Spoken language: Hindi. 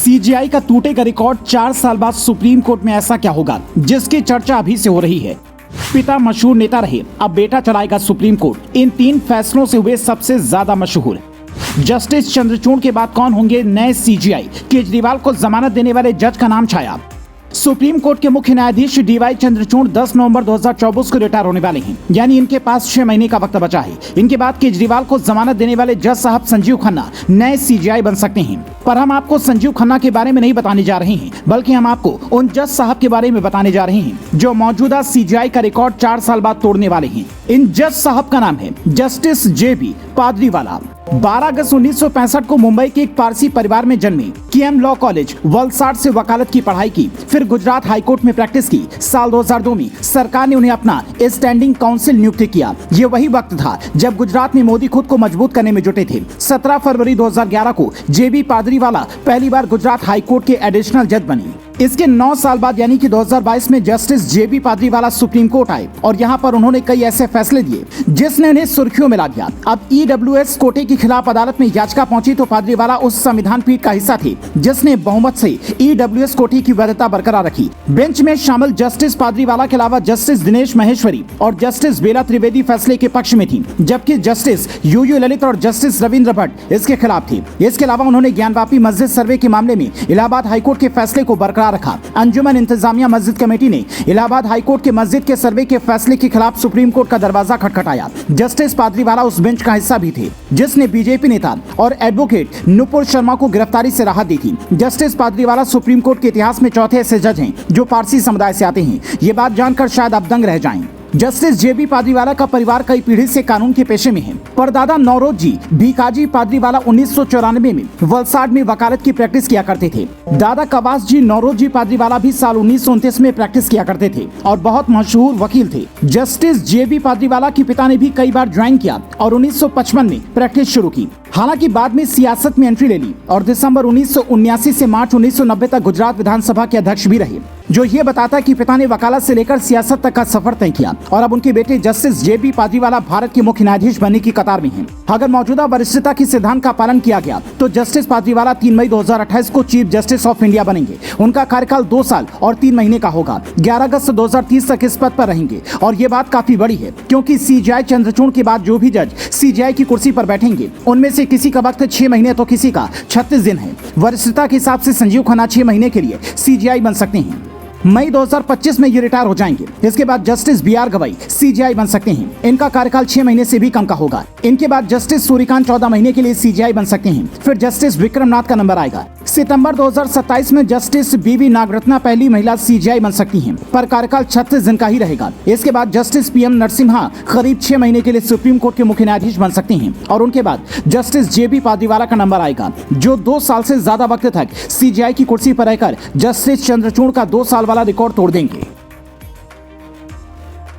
सीजेआई का टूटेगा रिकॉर्ड। 4 साल बाद सुप्रीम कोर्ट में ऐसा क्या होगा जिसकी चर्चा अभी से हो रही है। पिता मशहूर नेता रहे, अब बेटा चलाएगा सुप्रीम कोर्ट। इन 3 फैसलों से हुए सबसे ज्यादा मशहूर। जस्टिस चंद्रचूड़ के बाद कौन होंगे नए सीजेआई? केजरीवाल को जमानत देने वाले जज का नाम छाया। सुप्रीम कोर्ट के मुख्य न्यायाधीश डीवाई चंद्रचूड़ 10 नवंबर 2024 को रिटायर होने वाले हैं, यानी इनके पास 6 महीने का वक्त बचा है। इनके बाद केजरीवाल को जमानत देने वाले जज साहब संजीव खन्ना नए सीजेआई बन सकते हैं। पर हम आपको संजीव खन्ना के बारे में नहीं बताने जा रहे हैं, बल्कि हम आपको उन जज साहब के बारे में बताने जा रहे हैं जो मौजूदा सीजेआई का रिकॉर्ड 4 साल बाद तोड़ने वाले हैं। इन जज साहब का नाम है जस्टिस जेबी पादरीवाला। 12 अगस्त 1965 को मुंबई के एक पारसी परिवार में जन्मे। केएम लॉ कॉलेज वलसाड से वकालत की पढ़ाई की, फिर गुजरात हाईकोर्ट में प्रैक्टिस की। साल 2002 में सरकार ने उन्हें अपना स्टैंडिंग काउंसिल नियुक्त किया। ये वही वक्त था जब गुजरात में मोदी खुद को मजबूत करने में जुटे थे। 17 फरवरी 2011 को जेबी पादरीवाला पहली बार गुजरात हाईकोर्ट के एडिशनल जज बने। इसके 9 साल बाद यानी कि 2022 में जस्टिस जेबी पादरीवाला सुप्रीम कोर्ट आए और यहाँ पर उन्होंने कई ऐसे फैसले दिए जिसने उन्हें सुर्खियों में ला दिया। अब ईडब्ल्यूएस कोटे के खिलाफ अदालत में याचिका पहुंची तो पादरीवाला उस संविधान पीठ का हिस्सा थे जिसने बहुमत से ईडब्ल्यूएस कोटे की वैधता बरकरार रखी। बेंच में शामिल जस्टिस पादरीवाला के अलावा जस्टिस दिनेश महेश्वरी और जस्टिस बेला त्रिवेदी फैसले के पक्ष में थी, जबकि जस्टिस यूयू ललित और जस्टिस रविंद्र भट्ट इसके खिलाफ थे। इसके अलावा उन्होंने ज्ञानवापी मस्जिद सर्वे के मामले में इलाहाबाद हाईकोर्ट के फैसले को बरकरार रखा। अंजुमन इंतजामिया मस्जिद कमेटी ने इलाहाबाद हाईकोर्ट के मस्जिद के सर्वे के फैसले के खिलाफ सुप्रीम कोर्ट का दरवाजा खटखटाया। जस्टिस पादरीवाला उस बेंच का हिस्सा भी थे जिसने बीजेपी नेता और एडवोकेट नुपुर शर्मा को गिरफ्तारी से राहत दी थी। जस्टिस पादरीवाला सुप्रीम कोर्ट के इतिहास में चौथे ऐसे जज हैं जो पारसी समुदाय से आते हैं। ये बात जानकर शायद आप दंग रह जाएं। जस्टिस जेबी पादरीवाला का परिवार कई पीढ़ी से कानून के पेशे में है। परदादा नौरोजी भीकाजी पादरीवाला 1994 में वलसाड में वकालत की प्रैक्टिस किया करते थे। दादा कवास जी नौरोजी पादरीवाला भी साल 1929 में प्रैक्टिस किया करते थे और बहुत मशहूर वकील थे। जस्टिस जेबी पादरीवाला के पिता ने भी कई बार ज्वाइन किया और 1955 में प्रैक्टिस शुरू की। हालांकि बाद में सियासत में एंट्री ले ली और दिसंबर 1979 से मार्च 1990 तक गुजरात विधानसभा के अध्यक्ष भी रहे, जो ये बताता है कि पिता ने वकालत से लेकर सियासत तक का सफर तय किया और अब उनके बेटे जस्टिस जेबी पादरीवाला भारत के मुख्य न्यायाधीश बनने की कतार में हैं। अगर मौजूदा वरिष्ठता की सिद्धांत का पालन किया गया तो जस्टिस पादरीवाला 3 मई 2028 को चीफ जस्टिस ऑफ इंडिया बनेंगे। उनका कार्यकाल 2 साल और 3 महीने का होगा। 11 अगस्त 2030 तक इस पद पर रहेंगे और ये बात काफी बड़ी है क्योंकि सीजेआई चंद्रचूड़ के बाद जो भी जज सीजेआई की कुर्सी पर बैठेंगे उनमें से किसी का वक्त 6 महीने तो किसी का 36 दिन है। वरिष्ठता के हिसाब से संजीव खन्ना 6 महीने के लिए सीजेआई बन सकते हैं। मई 2025 में ये रिटायर हो जाएंगे। इसके बाद जस्टिस बीआर गवाई सीजेआई बन सकते हैं। इनका कार्यकाल 6 महीने से भी कम का होगा। इनके बाद जस्टिस सूर्यकांत 14 महीने के लिए सीजेआई बन सकते हैं। फिर जस्टिस विक्रमनाथ का नंबर आएगा। सितंबर 2027 में जस्टिस बीवी नागरत्ना पहली महिला सीजेआई बन सकती हैं, पर कार्यकाल 36 दिन का ही रहेगा। इसके बाद जस्टिस पीएम नरसिम्हा करीब 6 महीने के लिए सुप्रीम कोर्ट के मुख्य न्यायाधीश बन सकते हैं और उनके बाद जस्टिस जेबी पादरीवाला का नंबर आएगा, जो 2 साल से ज्यादा वक्त तक सीजेआई की कुर्सी पर रहकर जस्टिस चंद्रचूड़ का 2 साल वाला रिकॉर्ड तोड़ देंगे।